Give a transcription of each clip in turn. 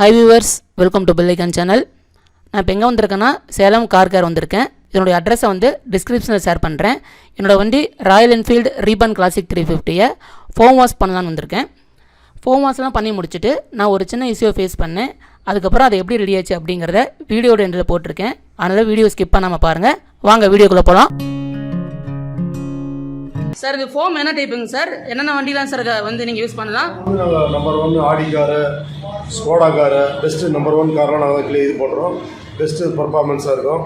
Hi viewers, welcome to bell icon channel. நான் இப்போ எங்கே வந்திருக்கேன்னா சேலம் கார் கேர் வந்திருக்கேன். இதனுடைய அட்ரஸை வந்து டிஸ்கிரிப்ஷனில் ஷேர் பண்ணுறேன். என்னோடய வண்டி Royal Enfield reborn classic 350 foam wash பண்ணலான்னு வந்திருக்கேன். ஃபோம் வாஷ்லாம் பண்ணி முடிச்சுட்டு நான் ஒரு சின்ன இஷ்யூவை ஃபேஸ் பண்ணேன். அதுக்கப்புறம் அதை எப்படி ரெடி ஆச்சு அப்படிங்கிறத வீடியோட எண்டில் போட்டிருக்கேன். அதனால் வீடியோ ஸ்கிப் பண்ணாமல் பாருங்கள். வாங்க வீடியோக்குள்ளே போகலாம். சார் இது ஃபோம் என்ன டைப்புங்க சார்? என்னென்ன வண்டிலாம் சார் வந்து நீங்கள் யூஸ் பண்ணலாம்? Number 1 Audi car, Skoda car, best number 1 காரெலாம் நாங்கள் இது பண்ணுறோம். பெஸ்ட்டு பர்ஃபார்மன்ஸாக இருக்கும்,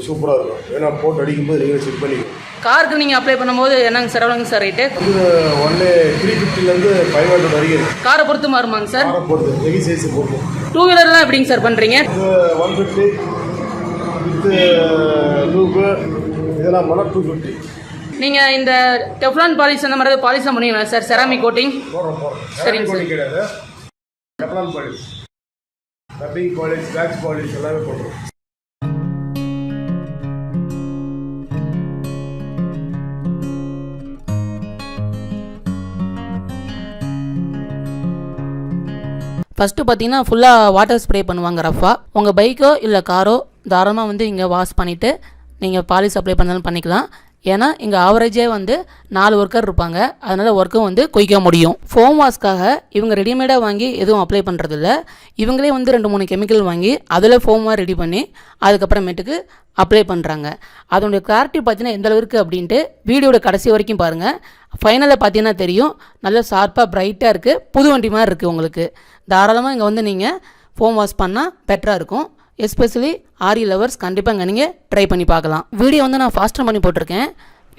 சூப்பராக இருக்கும். ஏன்னா போட்டு அடிக்கும்போது நீங்கள் செக் பண்ணிக்கணும். காருக்கு நீங்கள் அப்ளை பண்ணும்போது என்னங்க சார், எவ்வளோங்க சார் ரேட்டு? இது ஒன்லி 350லேருந்து 500 வரைக்கும். காரை பொறுத்து மாறுமாங்க சார்? காரை பொறுத்து, ஹெவி சைஸை பொறுத்து. டூ வீலர்லாம் எப்படிங்க சார் பண்ணுறீங்க? இது 150 வித்து லூப்பு, இதெல்லாம் பண்ணால் 250. நீங்கள் இந்த டெஃப்லான் பாலிஷ் அந்த மாதிரி பாலிஷ்லாம் பண்ணுவீங்களா சார்? செராமிக் கோட்டிங் போடுறோம். சரிங்க சார். கிடையாது, Teflon polish, rubbing polish, wax polish எல்லாமே போடுறோம். ஃபஸ்ட்டு பார்த்தீங்கன்னா ஃபுல்லாக வாட்டர் ஸ்ப்ரே பண்ணுவாங்க ரஃபாக. உங்கள் பைக்கோ இல்லை காரோ தாராளமாக வந்து இங்கே வாஷ் பண்ணிவிட்டு நீங்கள் பாலிஷ் அப்ளை பண்ணாலும் பண்ணிக்கலாம். ஏன்னா இங்கே ஆவரேஜே வந்து 4 ஒர்க்கர் இருப்பாங்க. அதனால் ஒர்க்கும் வந்து குயிக்க முடியும். ஃபோம் வாஷ்க்காக இவங்க ரெடிமேடாக வாங்கி எதுவும் அப்ளை பண்ணுறதில்ல. இவங்களே வந்து 2-3 கெமிக்கல் வாங்கி அதில் ஃபோமாக ரெடி பண்ணி அதுக்கப்புறமேட்டுக்கு அப்ளை பண்ணுறாங்க. அதனுடைய கிளாரிட்டி பார்த்தீங்கன்னா எந்த அளவுக்கு அப்படின்ட்டு வீடியோட கடைசி வரைக்கும் பாருங்கள். ஃபைனலில் பார்த்தீங்கன்னா தெரியும், நல்லா ஷார்ப்பாக பிரைட்டாக இருக்குது, புது வண்டி மாதிரி இருக்குது. உங்களுக்கு தாராளமாக இங்கே வந்து நீங்கள் ஃபோம் வாஷ் பண்ணால் பெட்டராக இருக்கும். எஸ்பெஷலி ஆரி லவர்ஸ் கண்டிப்பாக இங்கே நீங்கள் ட்ரை பண்ணி பார்க்கலாம். வீடியோ வந்து நான் ஃபாஸ்ட்டாக பண்ணி போட்டிருக்கேன்.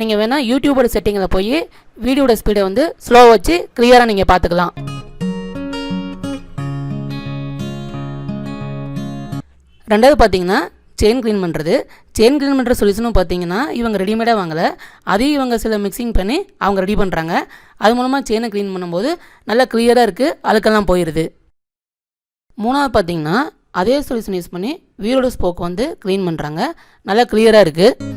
நீங்கள் வேணால் யூடியூபோட செட்டிங்கில் போய் வீடியோட ஸ்பீடை வந்து ஸ்லோ வச்சு கிளியராக நீங்கள் பார்த்துக்கலாம். ரெண்டாவது பார்த்தீங்கன்னா செயின் க்ளீன் பண்ணுறது. செயின் க்ளீன் பண்ணுற சொல்யூஷனும் பார்த்தீங்கன்னா இவங்க ரெடிமேடாக வாங்கலை, அதையும் இவங்க சில மிக்சிங் பண்ணி அவங்க ரெடி பண்ணுறாங்க. அது மூலமாக செயினை க்ளீன் பண்ணும்போது நல்லா கிளியராக இருக்குது, அழுக்கெல்லாம் போயிடுது. மூணாவது பார்த்தீங்கன்னா அதே சொல்யூஷன் யூஸ் பண்ணி வீலோட ஸ்போக் வந்து க்ளீன் பண்ணுறாங்க, நல்லா கிளியராக இருக்குது.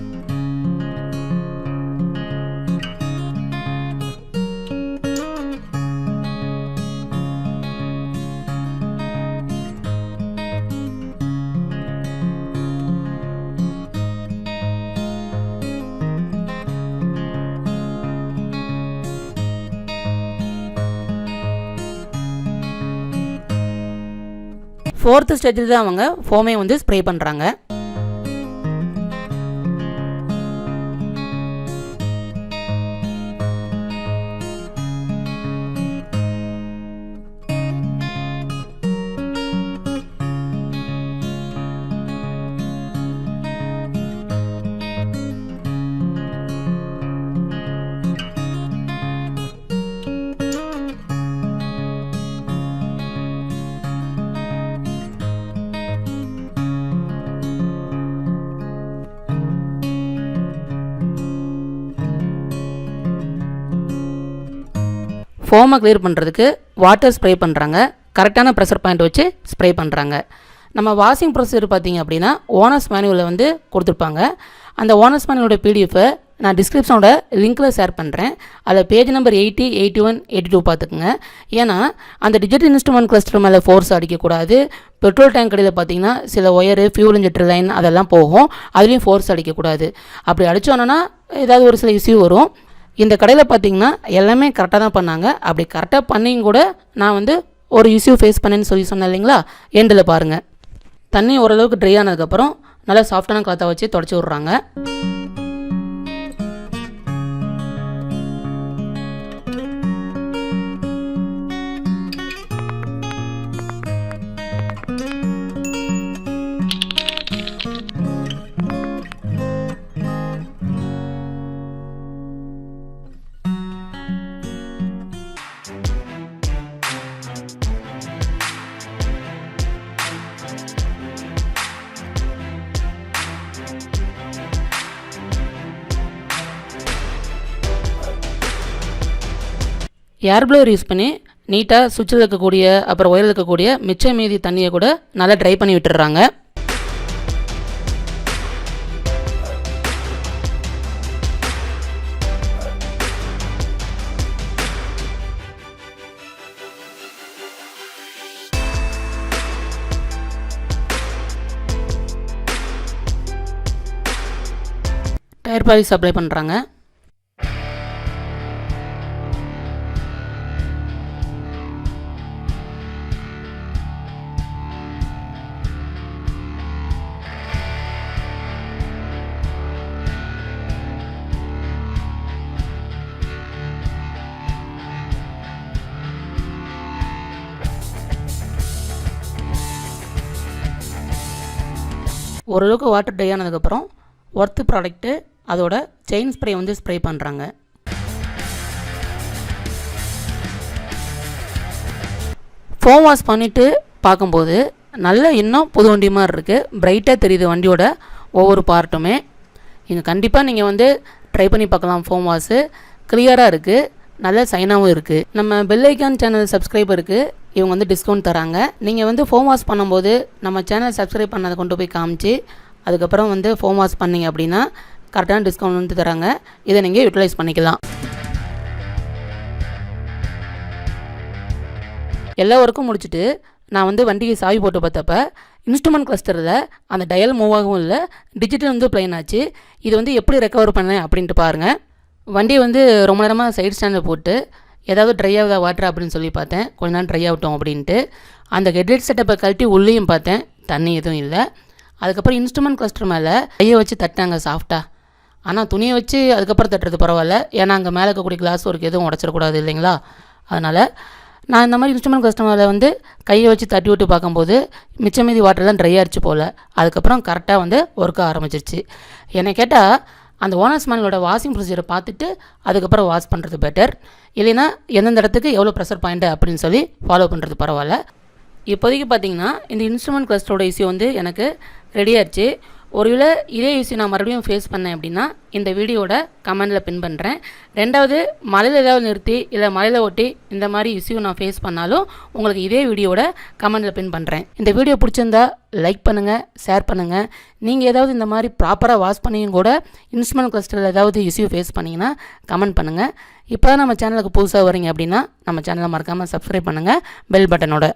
ஃபோர்த்து ஸ்டேஜில் தான் அவங்க ஃபோமே வந்து ஸ்ப்ரே பண்ணுறாங்க. ஃபோமை கிளியர் பண்ணுறதுக்கு வாட்டர் ஸ்ப்ரே பண்ணுறாங்க, கரெக்டான ப்ரெஷர் பாயிண்ட் வச்சு ஸ்ப்ரே பண்ணுறாங்க. நம்ம வாஷிங் ப்ரொசீஜர் பார்த்திங்க அப்படின்னா ஓனர்ஸ் மேனுவலில் வந்து கொடுத்துருப்பாங்க. அந்த ஓனர்ஸ் மேனுவலோட பிடிஎஃபை நான் டிஸ்கிரிப்ஷனோட லிங்க்கில் ஷேர் பண்ணுறேன். அதில் பேஜ் நம்பர் 80, 81, 82 பார்த்துக்குங்க. ஏன்னா அந்த டிஜிட்டல் இன்ஸ்ட்ருமெண்ட் கிளஸ்டர் மேலே ஃபோர்ஸ் அடிக்கக்கூடாது. பெட்ரோல் டேங்க் கடையில் பார்த்திங்கன்னா சில ஒயரு, ஃபியூல் இன்ஜெக்டர் லைன் அதெல்லாம் போகும், அதுலேயும் ஃபோர்ஸ் அடிக்கக்கூடாது. அப்படி அடித்தோன்னா ஏதாவது ஒரு சில இஷ்யூ வரும். இந்த கடையில் பார்த்தீங்கன்னா எல்லாமே கரெக்டாக தான் பண்ணாங்க. அப்படி கரெக்டாக பண்ணியும் கூட நான் வந்து ஒரு இஷ்யூ ஃபேஸ் பண்ணேன்னு சொன்னேன் இல்லைங்களா? எண்டில் பாருங்கள். தண்ணி ஓரளவுக்கு ட்ரை ஆனதுக்கப்புறம் நல்லா சாஃப்டான கிளாத்தை வச்சு தொடச்சி விட்றாங்க. ஏர் ப்ளோவர் யூஸ் பண்ணி நீட்டாக சுவிட்சில் இருக்கக்கூடிய அப்புறம் ஒயரில் இருக்கக்கூடிய மிச்ச மீதி தண்ணியை கூட நல்லா ட்ரை பண்ணி விட்டுடுறாங்க. டயர் பாலிஷ் அப்ளை பண்ணுறாங்க. ஓரளவுக்கு வாட்டர் ட்ரை ஆனதுக்கப்புறம் ஒர்த்து ப்ராடக்ட்டு அதோட செயின் ஸ்ப்ரே வந்து ஸ்ப்ரே பண்ணுறாங்க. ஃபோம் வாஷ் பண்ணிவிட்டு பார்க்கும்போது நல்ல இன்னும் புது வண்டி மாதிரி இருக்குது. பிரைட்டாக தெரியுது வண்டியோட ஒவ்வொரு பார்ட்டுமே. இங்கே கண்டிப்பாக நீங்கள் வந்து ட்ரை பண்ணி பார்க்கலாம். ஃபோம் வாஷு கிளியராக இருக்குது, நல்ல சைனாகவும் இருக்குது. நம்ம பெல் ஐக்கான் சேனல் சப்ஸ்கிரைபருக்கு இவங்க வந்து டிஸ்கவுண்ட் தராங்க. நீங்கள் வந்து ஃபோம் வாஷ் பண்ணும்போது நம்ம சேனல் சப்ஸ்கிரைப் பண்ணதை கொண்டு போய் காமிச்சு அதுக்கப்புறம் வந்து ஃபோம் வாஷ் பண்ணிங்க அப்படின்னா கரெக்டான டிஸ்கவுண்ட் வந்து தராங்க. இதை நீங்கள் யூட்டிலைஸ் பண்ணிக்கலாம். எல்லா ஒர்க்கும் முடிச்சுட்டு நான் வந்து வண்டிக்கு சாவி போட்டு பார்த்தப்ப இன்ஸ்ட்ருமெண்ட் கிளஸ்டரில் அந்த டயல் மூவ் ஆகவும் இல்லை, டிஜிட்டல் வந்து ப்ளைன் ஆச்சு. இது வந்து எப்படி ரெக்கவர் பண்ணேன் அப்படின்ட்டு பாருங்கள். வண்டியை வந்து ரொம்ப நேரமாக சைடு ஸ்டாண்டில் போட்டு ஏதாவது ட்ரை ஆகுதா வாட்டர் அப்படின்னு சொல்லி பார்த்தேன். கொஞ்ச நேரம் ட்ரை ஆகட்டும் அப்படின்ட்டு அந்த ஹெட்லைட் செட்டப்பை கழட்டி உள்ளேயும் பார்த்தேன், தண்ணி எதுவும் இல்லை. அதுக்கப்புறம் இன்ஸ்ட்ருமெண்ட் கிளஸ்டர் மேலே கையை வச்சு தட்டாங்க சாஃப்டாக. ஆனால் துணியை வச்சு அதுக்கப்புறம் தட்டுறது பரவாயில்ல, ஏன்னா அங்கே மேலே இருக்கக்கூடிய கிளாஸ் ஒர்க் எதுவும் உடச்சிடக்கூடாது இல்லைங்களா. அதனால் நான் இந்த மாதிரி இன்ஸ்ட்ருமெண்ட் கிளஸ்டர் மேலே வந்து கையை வச்சு தட்டி விட்டு பார்க்கும்போது மிச்சம் மீதி வாட்டர்லாம் ட்ரை ஆகிடுச்சு போல். அதுக்கப்புறம் கரெக்டாக வந்து ஒர்க் ஆரம்பிச்சிருச்சு. என்னை கேட்டால் அந்த ஓனர்ஸ் மேனோட வாஷிங் ப்ரொசீஜரை பார்த்துட்டு அதுக்கப்புறம் வாஷ் பண்ணுறது பெட்டர். இல்லைன்னா எந்தெந்த இடத்துக்கு எவ்வளோ ப்ரெஷர் பாயிண்ட்டு அப்படின்னு சொல்லி ஃபாலோ பண்ணுறது பரவாயில்ல. இப்போதைக்கு பார்த்தீங்கன்னா இந்த இன்ஸ்ட்ருமெண்ட் கிளஸ்டரோட இஷ்யூ வந்து எனக்கு ரெடி ஆயிடுச்சு. ஒருவேளை இதே இஷ்யூ நான் மறுபடியும் ஃபேஸ் பண்ணேன் அப்படின்னா இந்த வீடியோட கமெண்டில் பின் பண்ணுறேன். ரெண்டாவது மலையில் ஏதாவது நிறுத்தி இல்லை மலையில் ஒட்டி இந்த மாதிரி இஷ்யூ நான் ஃபேஸ் பண்ணாலும் உங்களுக்கு இதே வீடியோட கமெண்டில் பின் பண்ணுறேன். இந்த வீடியோ பிடிச்சிருந்தா லைக் பண்ணுங்கள், ஷேர் பண்ணுங்கள். நீங்கள் ஏதாவது இந்த மாதிரி ப்ராப்பராக வாஷ் பண்ணியும் கூட இன்ஸ்ட்ருமெண்ட் கிளஸ்டரில் ஏதாவது இஷ்யூ ஃபேஸ் பண்ணிங்கன்னா கமெண்ட் பண்ணுங்கள். இப்போ தான் நம்ம சேனலுக்கு புதுசாக வரீங்க அப்படின்னா நம்ம சேனலை மறக்காமல் சப்ஸ்கிரைப் பண்ணுங்கள் பெல் பட்டனோட.